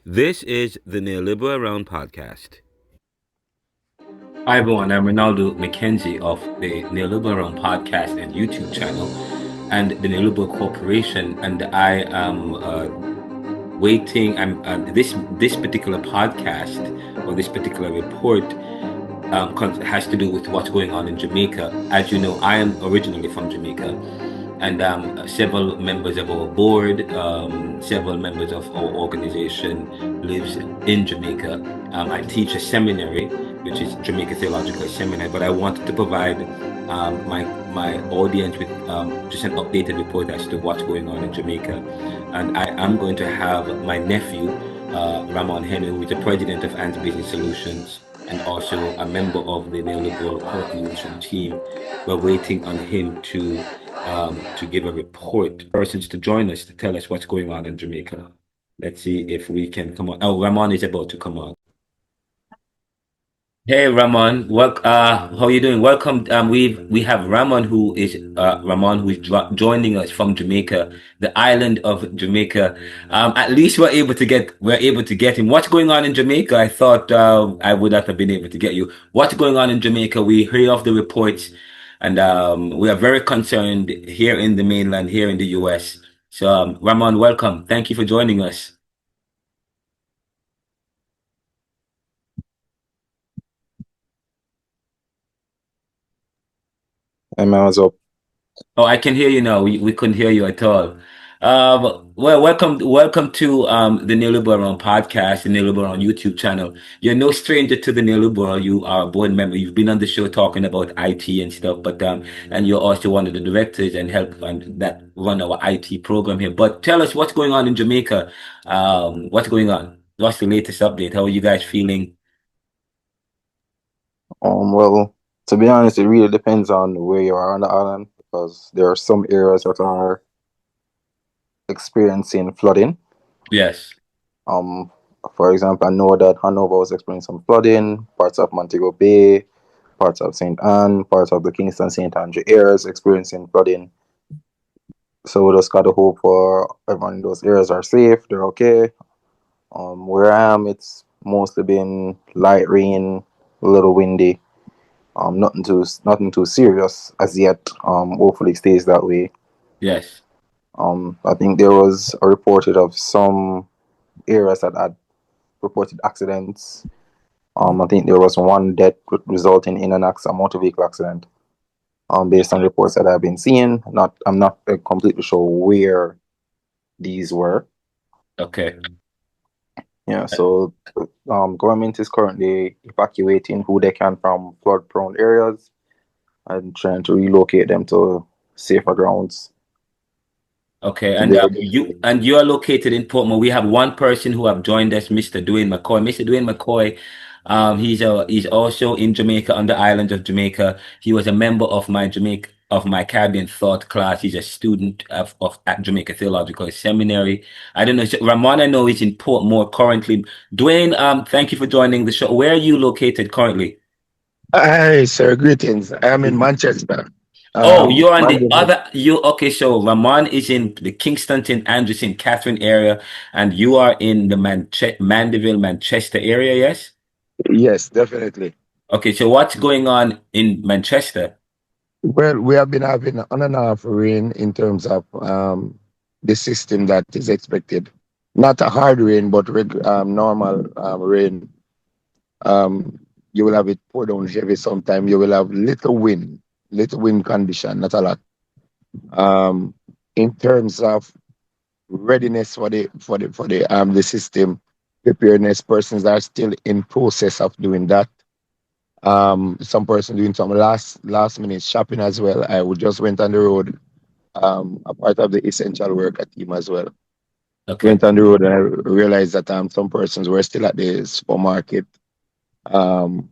This is the Neoliberal Round podcast. Hi everyone, I'm Renaldo McKenzie of the Neoliberal Round podcast and YouTube channel and the Neoliberal Corporation, and I am waiting. This particular podcast or this particular report has to do with what's going on in Jamaica. As you know, I am originally from Jamaica, and several members of our board, several members of our organization lives in Jamaica. I teach a seminary, which is Jamaica Theological Seminary, but I wanted to provide my audience with just an updated report as to what's going on in Jamaica. And I am going to have my nephew, Ramon, who is the president of Anti-Business Solutions and also a member of the Neoliberal Corporation team. We're waiting on him to give a report. Persons to join us to tell us what's going on in Jamaica. Let's see if we can come on. Oh, Ramon is about to come on. Hey Ramon, how are you doing? Welcome. We have Ramon who is joining us from Jamaica, the island of Jamaica. At least we're able to get him. What's going on in Jamaica? I thought I would not have been able to get you. What's going on in Jamaica? We hear of the reports, and we are very concerned here in the mainland, here in the US. So Ramon, welcome. Thank you for joining us. Hey man, what's up? Oh, I can hear you now. We couldn't hear you at all. Well, welcome to the Neoliberal Round podcast, the Neoliberal Round YouTube channel. You're no stranger to the Neoliberal. You are a board member. You've been on the show talking about IT and stuff, but and you're also one of the directors and help and that run our IT program here. But tell us what's going on in Jamaica. What's going on? What's the latest update? How are you guys feeling? Well, to be honest, it really depends on where you are on the island because there are some areas that are experiencing flooding. Yes. Um, for example, I know that Hanover was experiencing some flooding, parts of Montego Bay, parts of St. Anne, parts of the Kingston St. Andrew areas experiencing flooding. So we just gotta hope for everyone in those areas are safe, they're okay. Where I am, it's mostly been light rain, a little windy. Nothing too serious as yet. Hopefully it stays that way. Yes. I think there was a reported of some areas that had reported accidents. I think there was one death resulting in a motor vehicle accident. Based on reports that I've been seeing, I'm not completely sure where these were. Okay. Yeah, so government is currently evacuating who they can from flood-prone areas and trying to relocate them to safer grounds. Okay, So and you are located in Portmore. We have one person who have joined us, Mr. Dwight McKoy. Mr. Dwight McKoy, he's also in Jamaica on the island of Jamaica. He was a member of my Caribbean thought class. He's a student of at Jamaica Theological Seminary. I don't know. Ramon, I know he's in Portmore currently. Dwayne, thank you for joining the show. Where are you located currently? Hi, sir. Greetings. I am in Manchester. Oh, you're on the Mandeville. other, okay, so Ramon is in the Kingston, St. Andrews, St. Catherine area, and you are in the Mandeville, Manchester area, yes? Yes, definitely. Okay, so what's going on in Manchester? Well, we have been having on and off rain in terms of the system that is expected. Not a hard rain, but normal rain. Um, you will have it pour down heavy sometime. You will have little wind condition, not a lot. Um, in terms of readiness for the system, preparedness, persons are still in process of doing that. Some person doing some last minute shopping as well. I would just went on the road, a part of the essential worker team as well. Okay, Went on the road and I realized that some persons were still at the supermarket, um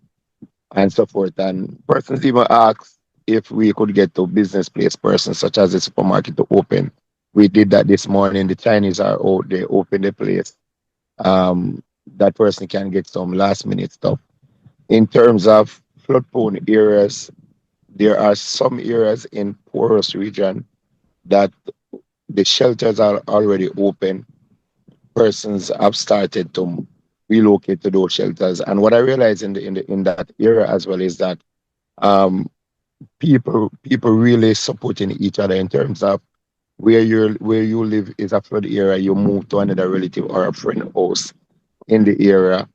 and so forth. And persons even asked if we could get to business place persons such as the supermarket to open. We did that this morning. The Chinese are out, they open the place. That person can get some last minute stuff. In terms of flood prone areas, there are some areas in porous region that the shelters are already open. persons have started to relocate to those shelters. And what I realized in that era as well is that um, people really supporting each other in terms of where you live is a flood area, you move to another relative or a friend house in the area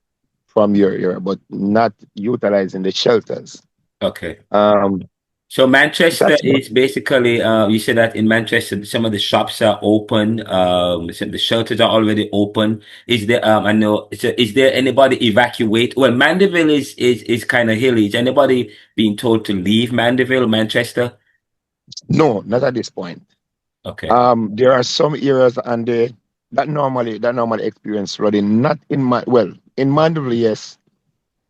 from your area, but not utilizing the shelters. Okay. Um, So Manchester that's is basically, you said that in Manchester, some of the shops are open, the shelters are already open. Is there, I know, is there anybody evacuate? Well, Mandeville is kind of hilly. Is anybody being told to leave Mandeville, Manchester? no, not at this point. Okay. There are some areas and that normally experience flooding, not in my well in Mandeville, yes,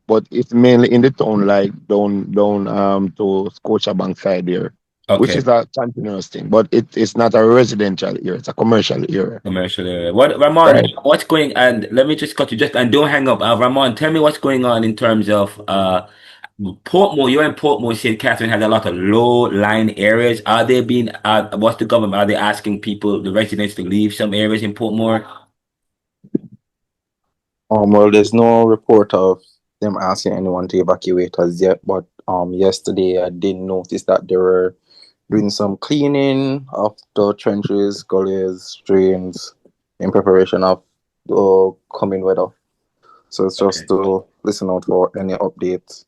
but it's mainly in the town, like down to Scotiabank side there, which Okay. is a continuous thing, but it's not a residential area; it's a commercial area, Commercial area. What, Ramon, right? what's going, and let me just cut you just, and don't hang up. Ramon, tell me what's going on in terms of, Portmore. You're in Portmore. St. Catherine has a lot of low-lying areas. Are they being, what's the government? Are they asking people, the residents, to leave some areas in Portmore? Well, there's no report of them asking anyone to evacuate as yet, but yesterday I did notice that they were doing some cleaning of the trenches, gullies, drains in preparation of the coming weather. So it's just Okay. to listen out for any updates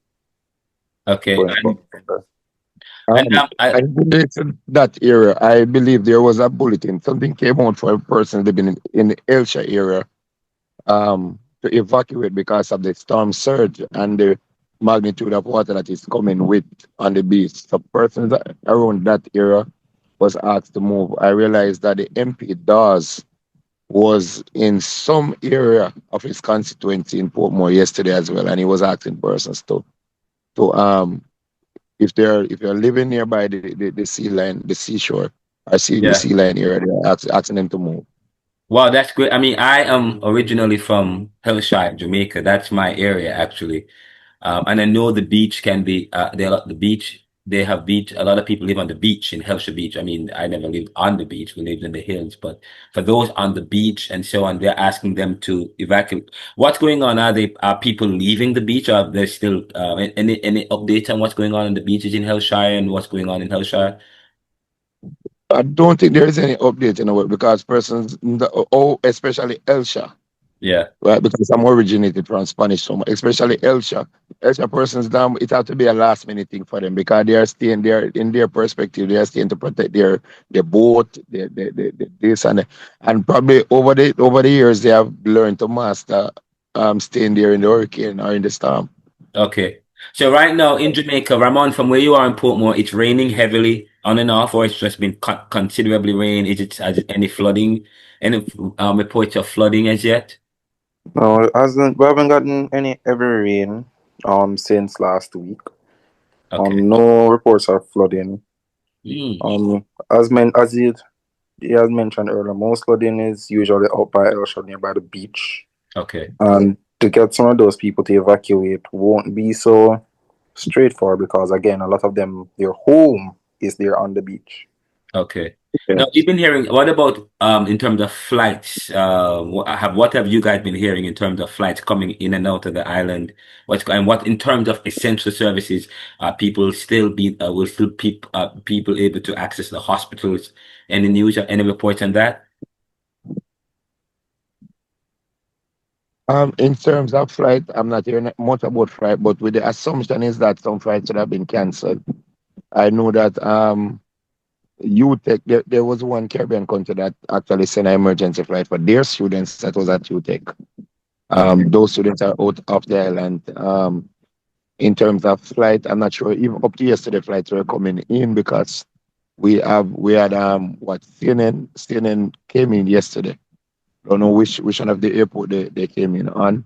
Okay. going forward. And Um, and related to that area, I believe there was a bulletin. Something came out for a person living in the Elsha area to evacuate because of the storm surge and the magnitude of water that is coming with on the beach. So persons around that area was asked to move. I realized that the MP Dawes was in some area of his constituency in Portmore yesterday as well, and he was asking persons to if you're living nearby the sea line, the seashore, or the yeah. sea line area, they're asking them to move. Wow, that's great. I mean, I am originally from Hillshire, Jamaica. That's my area, actually. And I know the beach can be, the beach, they have beach. A lot of people live on the beach in Hellshire Beach. I mean, I never lived on the beach. We lived in the hills. But for those on the beach and so on, they're asking them to evacuate. What's going on? Are people leaving the beach? Or are there still, any updates on what's going on the beaches in Hellshire and what's going on in Hellshire? I don't think there is any update in a way because persons, especially Elsha, Yeah. right? Because I'm originated from Spanish, so especially Elsha persons, down, it has to be a last minute thing for them because they are staying there in their perspective. They are staying to protect their boat, their this and that. And probably over the years they have learned to master staying there in the hurricane or in the storm. Okay. So right now in Jamaica, Ramon, from where you are in Portmore, it's raining heavily on and off, or it's just been considerably rain. Has it any flooding? Any reports of flooding as yet? No, we haven't gotten any heavy rain since last week. Okay. No reports of flooding. Mm, As he has mentioned earlier, most flooding is usually out by Elsha nearby the beach. okay. And to get some of those people to evacuate won't be so straightforward because again, a lot of them, their home is there on the beach. Okay. Yeah. Now you've been hearing. What about in terms of flights? What have you guys been hearing in terms of flights coming in and out of the island? What in terms of essential services? People still be will still people able to access the hospitals? Any news or any reports on that? In terms of flight, I'm not hearing much about flight, but with the assumption is that some flights should have been cancelled. I know that UTech, there was one Caribbean country that actually sent an emergency flight for their students that was at UTech. Okay. Those students are out of the island. In terms of flight, I'm not sure. Even up to yesterday, flights were coming in because we had what CNN came in yesterday. Don't know which one of the airport they came in on.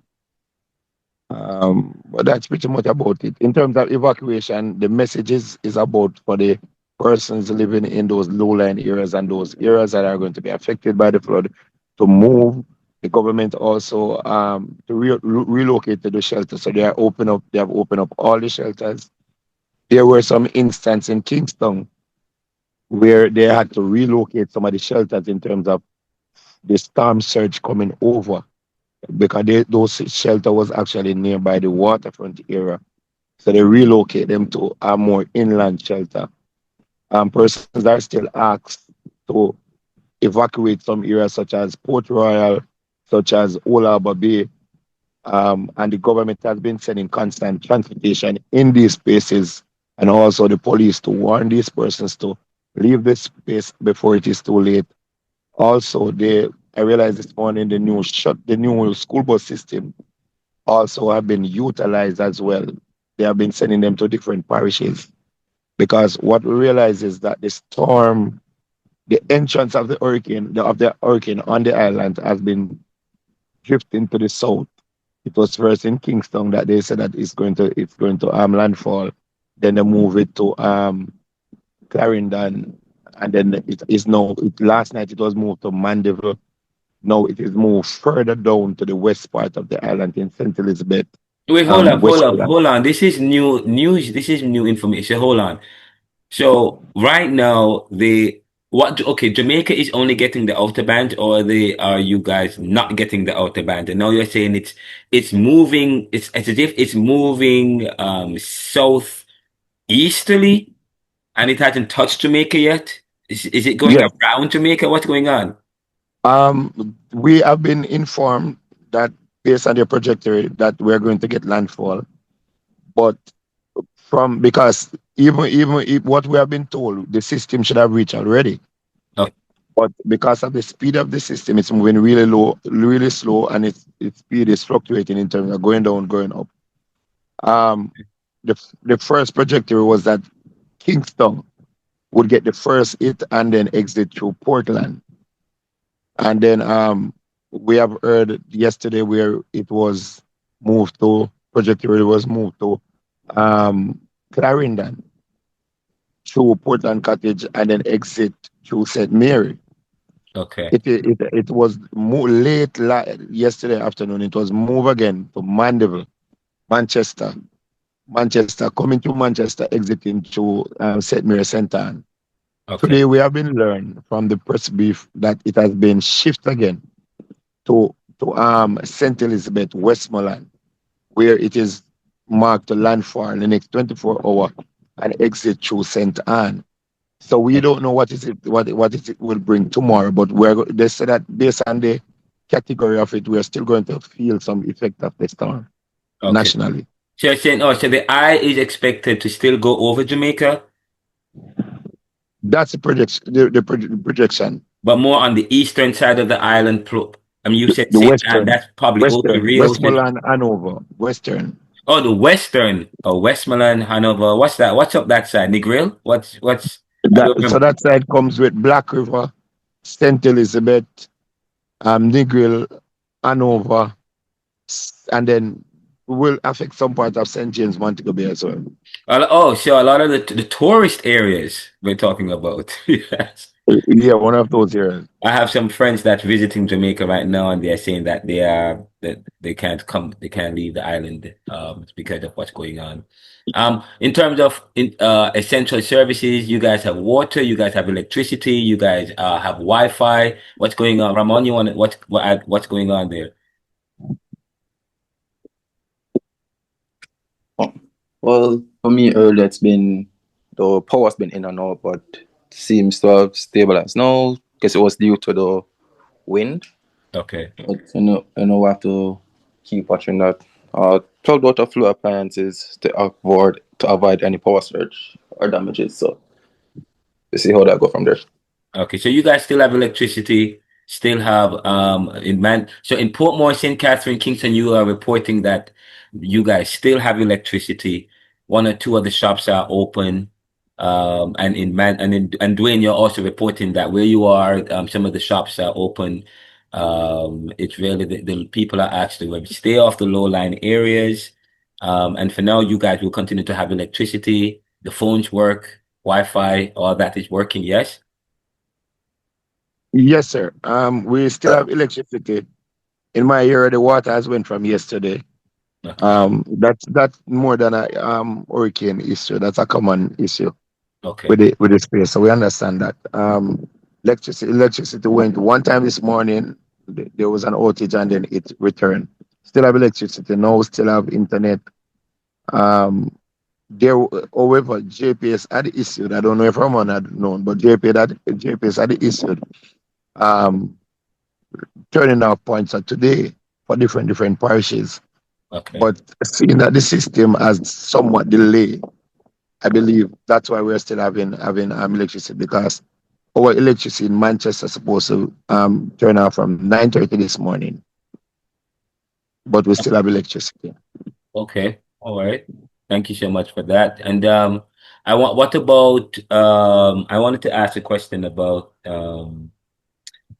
But that's pretty much about it. In terms of evacuation, the message is about for the persons living in those low-lying areas and those areas that are going to be affected by the flood to move. The government also to relocate to the shelter. So they have opened up all the shelters. There were some instances in Kingston where they had to relocate some of the shelters in terms of the storm surge coming over because those shelter was actually nearby the waterfront area. So they relocate them to a more inland shelter. Persons are still asked to evacuate some areas such as Port Royal, such as Old Harbour Bay, and the government has been sending constant transportation in these spaces and also the police to warn these persons to leave this space before it is too late. Also, I realized this morning the new school bus system also have been utilized as well. They have been sending them to different parishes because what we realize is that the entrance of the hurricane on the island has been drifting to the south. It was first in Kingston that they said that it's going to landfall. Then they move it to Clarendon, and then it is now. Last night it was moved to Mandeville. Now it is moved further down to the west part of the island in St. Elizabeth, Wait, hold up, hold up, Westmoreland. hold on. This is new news. This is new information. Hold on. So right now, okay, Jamaica is only getting the outer band, or are you guys not getting the outer band? And now you're saying it's moving, it's as if it's moving southeasterly, and it hasn't touched Jamaica yet. Is it going Yes. around Jamaica? What's going on? We have been informed that based on the trajectory that we're going to get landfall, but because even if what we have been told, the system should have reached already. Okay. But because of the speed of the system, it's moving really low, really slow, and its speed is fluctuating in terms of going down, going up. Um, the first trajectory was that Kingston would get the first hit and then exit through Portland. And then we have heard yesterday where it was moved to trajectory was moved to Clarendon through Portland Cottage and then exit through St. Mary. Okay. It was late yesterday afternoon. It was moved again to Mandeville, Manchester, coming to Manchester, exiting to St. Mary St. Anne. Okay. Today we have been learned from the press brief that it has been shifted again to St. Elizabeth, Westmoreland, where it is marked to landfall in the next 24 hours and exit through St. Anne. So we don't know what it will bring tomorrow, but they said that based on the category of it, we're still going to feel some effect of the storm nationally. So you're saying, so the eye is expected to still go over Jamaica, That's the projection. The projection. but more on the eastern side of the island. I mean, you said The St. Anne, western, that's probably over Rio. Westmoreland, Hanover, western. Oh, the western. Oh, Westmoreland, Hanover. What's that? What's up that side? Negril? I don't So remember. that side comes with Black River, St. Elizabeth, Negril, Hanover, and then will affect some part of St. James Montego Bay as well. Oh, so a lot of the tourist areas we're talking about. Yes. Yeah, one of those areas. I have some friends that's visiting Jamaica right now, and they're saying that they can't come, they can't leave the island because of what's going on. In terms of essential services, you guys have water, you guys have electricity, you guys have Wi-Fi. What's going on, Ramon? You want what's going on there? Well, for me earlier, the power's been in and out, but seems to have stabilized now. Guess it was due to the wind. Okay. But we have to keep watching that. 12 out of flow appliances to avoid any power surge or damages. So we see how that go from there. Okay, so you guys still have electricity, still have so in Portmore, St. Catherine, Kingston, you are reporting that you guys still have electricity. One or two of the shops are open. And and Dwayne, you're also reporting that where you are, some of the shops are open. It's really the people are asked to stay off the low line areas. And for now, you guys will continue to have electricity, the phones work, Wi-Fi, all that is working, yes? Yes, sir. We still have electricity. In my area, the water has went from yesterday. Okay. That's more than a hurricane issue. That's a common issue Okay. with the space. So we understand that. Electricity went one time this morning. There was an outage and then it returned. Still have electricity now. Still have internet. Um, there, however, JPS had issued. I don't know if Ramon had known, but JPS had issued um, turning off points of today for different parishes. Okay. But seeing that the system has somewhat delayed, I believe that's why we're still having electricity, because our electricity in Manchester is supposed to turn off from 9:30 this morning, but we still have electricity. Okay. All right. Thank you so much for that. And what about I wanted to ask a question about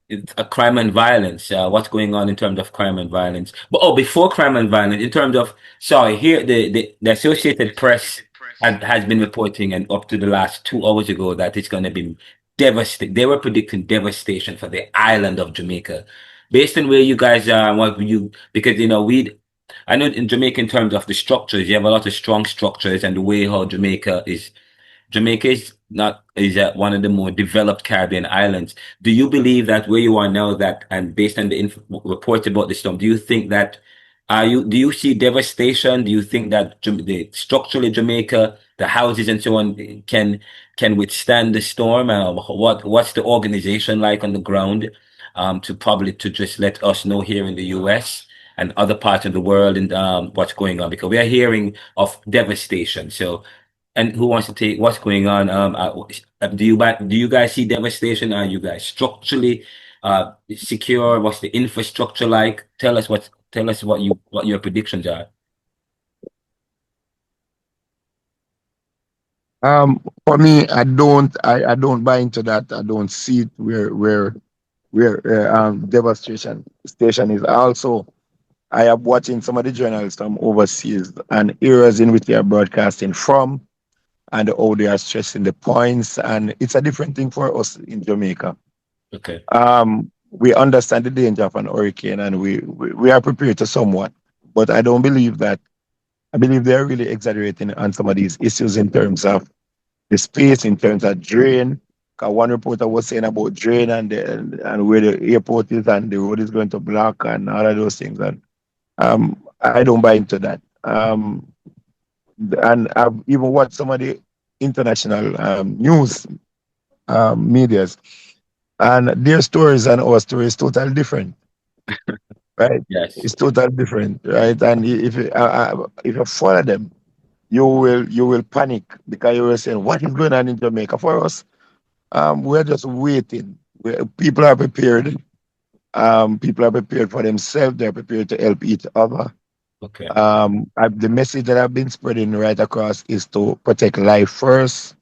it's a crime and violence. What's going on in terms of crime and violence? But before crime and violence, in terms of sorry, here the Associated Press has been reporting, and up to the last 2 hours ago, that it's going to be devastating. They were predicting devastation for the island of Jamaica, based on where you guys are and what you because I know in Jamaica, in terms of the structures, you have a lot of strong structures, and the way how Jamaica is not is one of the more developed Caribbean islands. Do you believe that where you are now, that and based on the reports about the storm, do you think that do you see devastation? Do you think that structurally Jamaica, the houses and so on, can withstand the storm? What's the organization like on the ground, to just let us know here in the U.S. and other parts of the world, and what's going on, because we are hearing of devastation. So, and who wants to take what's going on? Do you guys see devastation? Are you guys structurally secure? What's the infrastructure like? Tell us what your predictions are. For me, I don't buy into that. I don't see it where devastation station is. Also, I am watching some of the journalists from overseas and areas in which they are broadcasting from, and how they are stressing the points. And it's a different thing for us in Jamaica. Okay. We understand the danger of an hurricane, and we are prepared to somewhat. But I don't believe that. I believe they're really exaggerating on some of these issues in terms of the space, in terms of drain. 'Cause one reporter was saying about drain and where the airport is and the road is going to block and all of those things. And I don't buy into that. And I've even watched some of the international news medias, and their stories and our story is totally different, right? Yes. It's totally different, right? And if you follow them, you will panic, because you will say, what is going on in Jamaica? For us, we're just waiting. People are prepared. People are prepared for themselves. They're prepared to help each other. Okay. The message that I've been spreading right across is to protect life first,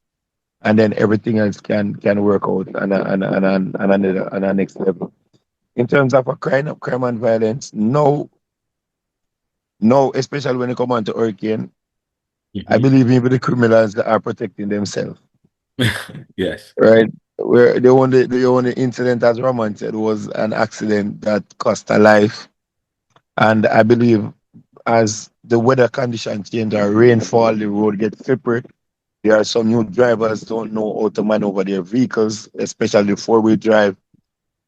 and then everything else can work out on a next level. In terms of crime and violence, no, especially when it comes on to hurricane, I believe even the criminals that are protecting themselves, Yes. right? Where the only incident, as Ramon said, was an accident that cost a life, and I believe as the weather conditions change, or rainfall, the road gets slippery. There are some new drivers don't know how to maneuver their vehicles, especially four-wheel drive.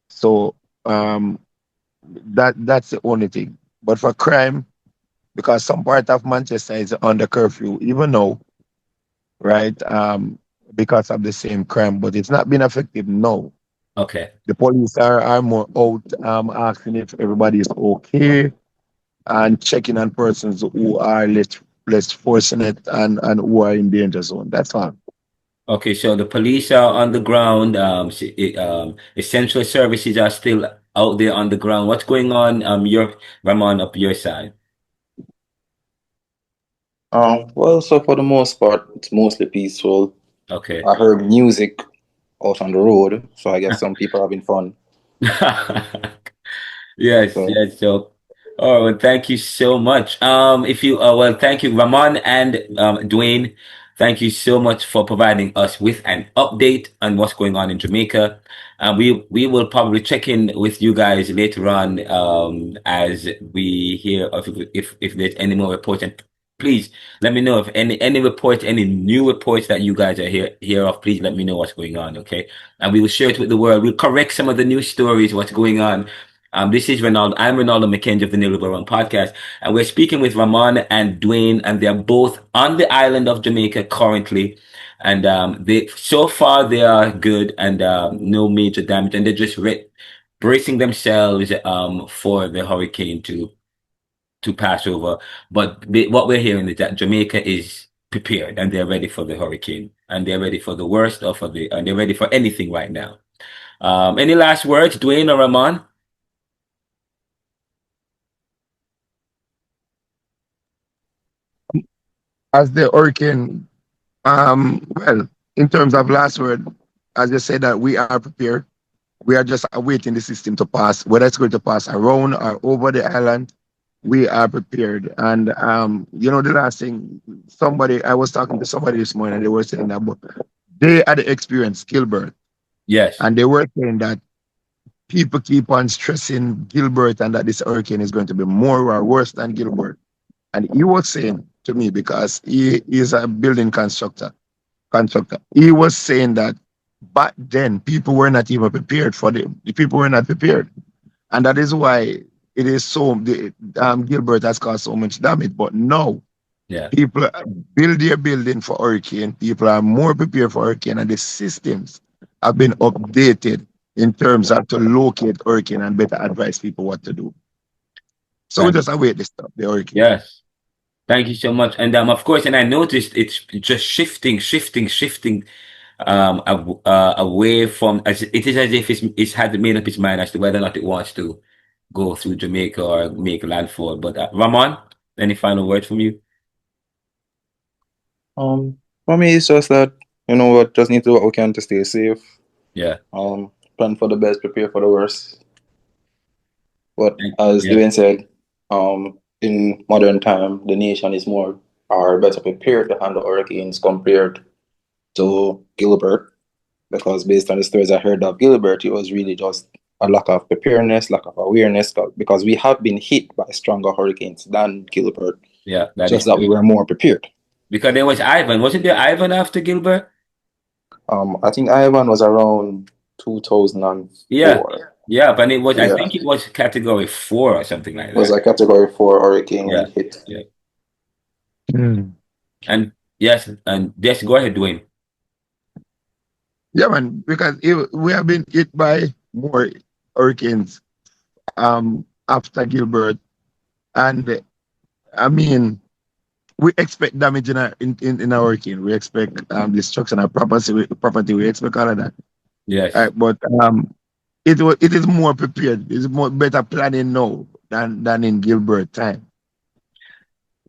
So that's the only thing. But for crime, because some part of Manchester is under curfew, even now, right? Because of the same crime, but it's not been effective now. Okay. The police are more out asking if everybody is okay, and checking on persons who are less fortunate and who are in danger zone. That's all. Okay, so the police are on the ground. Essential services are still out there on the ground. What's going on? Your Ramon, up your side. Well, so for the most part, it's mostly peaceful. Okay. I heard music out on the road, so I guess some people are having fun. Yes, So, yes. So, oh, well, thank you so much. If you, well, thank you, Ramon and Dwayne. Thank you so much for providing us with an update on what's going on in Jamaica. We will probably check in with you guys later on, as we hear of if there's any more reports. And please let me know if any reports, any new reports that you guys are hear of. Please let me know what's going on, okay? And we will share it with the world. We'll correct some of the news stories, what's going on. This is Renaldo. I'm Renaldo McKenzie of the Neoliberal Round podcast, and we're speaking with Ramon and Dwayne, and they're both on the island of Jamaica currently. And they so far they are good and no major damage, and they're just bracing themselves for the hurricane to pass over. But what we're hearing is that Jamaica is prepared and they're ready for the hurricane, and they're ready for the worst or and they're ready for anything right now. Any last words, Dwayne or Ramon? As the hurricane, well, in terms of last word, as you said, that we are prepared. We are just awaiting the system to pass, whether it's going to pass around or over the island. We are prepared. And the last thing, I was talking to somebody this morning, and they were saying that they had experienced Gilbert, Yes. and they were saying that people keep on stressing Gilbert and that this hurricane is going to be more or worse than Gilbert. And he was saying to me, because he is a building constructor, he was saying that back then people were not even prepared for the people were not prepared. And that is why it is Gilbert has caused so much damage. But now, Yeah. people build their building for hurricane. People are more prepared for hurricane, and the systems have been updated in terms of to locate hurricane and better advise people what to do. So we just await the hurricane. Yes. Thank you so much. And of course, and I noticed it's just shifting away from, as it is as if it's had made up its mind as to whether or not it wants to go through Jamaica or make landfall. But Ramon, any final words from you? For me, it's just that, what, just need to do what we can to stay safe. Yeah. Plan for the best, prepare for the worst. But as Dwayne said, in modern time, the nation is more or better prepared to handle hurricanes compared to Gilbert. Because based on the stories I heard of Gilbert, it was really just a lack of preparedness, lack of awareness, because we have been hit by stronger hurricanes than Gilbert. Yeah, just that we were more prepared. Because there was Ivan. Wasn't there Ivan after Gilbert? I think Ivan was around 2004. Yeah, but it was. I think it was category 4 or something like that. It was a category 4 hurricane when it hit. Yeah. And yes, go ahead, Dwayne. Yeah, man, because we have been hit by more hurricanes after Gilbert, and I mean, we expect damage in our hurricane. We expect destruction of property. We expect all of that. Yes. But it is more prepared. It's more better planning now than in Gilbert time.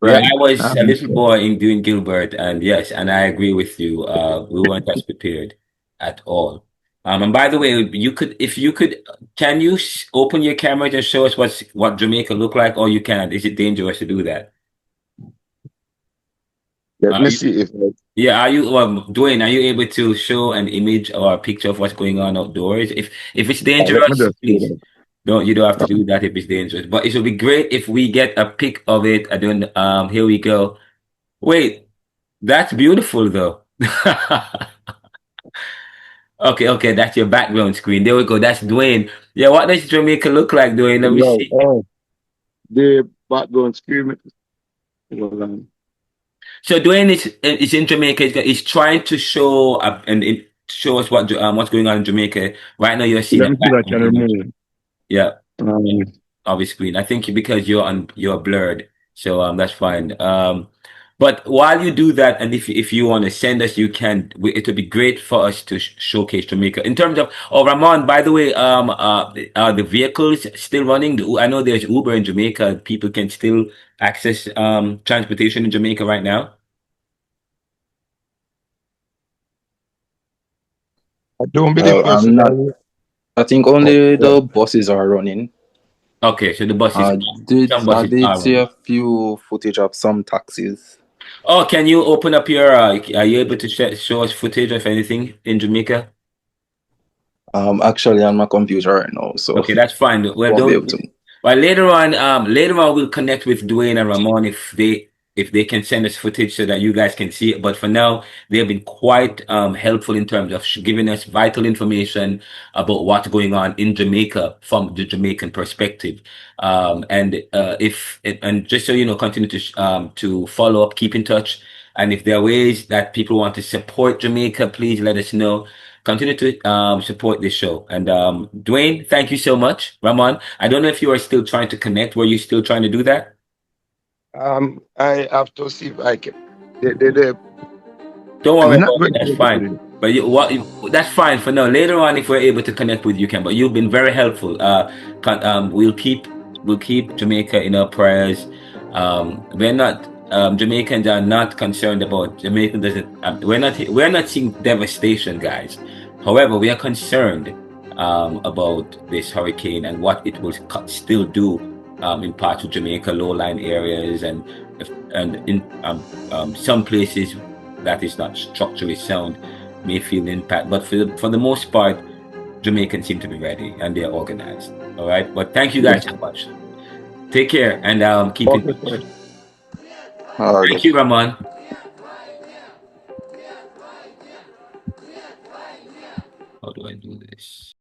Right? Yeah, I was a little boy in doing Gilbert, and yes, and I agree with you. We weren't as prepared at all. And by the way, can you open your camera and show us what Jamaica look like, or you can't? Is it dangerous to do that? Let me see if. Yeah, Dwayne, are you able to show an image or a picture of what's going on outdoors? If it's dangerous, please you don't have to do that if it's dangerous. But it would be great if we get a pic of it. I don't. Here we go. Wait, that's beautiful though. Okay, that's your background screen. There we go. That's Dwayne. Yeah, what does Jamaica look like, Dwayne? Let me see. The background screen. So Dwayne is in Jamaica. He's trying to show and show us what's going on in Jamaica. Right now, you're seeing of his screen. I think because you're blurred, so that's fine. But while you do that, and if you want to send us, you can. It would be great for us to showcase Jamaica in terms of. Oh, Ramon, by the way, are the vehicles still running? I know there's Uber in Jamaica. People can still access transportation in Jamaica right now. I don't believe I think only the buses are running. Okay, so the buses. I did see a few footage of some taxis. Oh, can you open up your? Are you able to show us footage of anything in Jamaica? Actually on my computer right now. So okay, that's fine. Well, later on, we'll connect with Dwayne and Ramon if if they can send us footage so that you guys can see it. But for now, they have been quite helpful in terms of giving us vital information about what's going on in Jamaica from the Jamaican perspective. And just so you know, continue to follow up, keep in touch. And if there are ways that people want to support Jamaica, please let us know. Continue to support this show. And Dwayne, thank you so much. Ramon, I don't know if you are still trying to connect. Were you still trying to do that? I have to see if I can. Don't We're worry not about it. going That's to be able fine. to do But that's fine for now. Later on, if we're able to connect with you, can. But you've been very helpful. We'll keep Jamaica in our prayers. We're not Jamaicans are not concerned about Jamaica doesn't. We're not seeing devastation, guys. However, we are concerned about this hurricane and what it will still do in parts of Jamaica, low-lying areas, and in some places that is not structurally sound may feel impact. But for the most part, Jamaicans seem to be ready and they're organized. All right. But thank you guys so much. Take care and keep in okay, touch. sir. All right. Thank you, Ramon. How do I do this?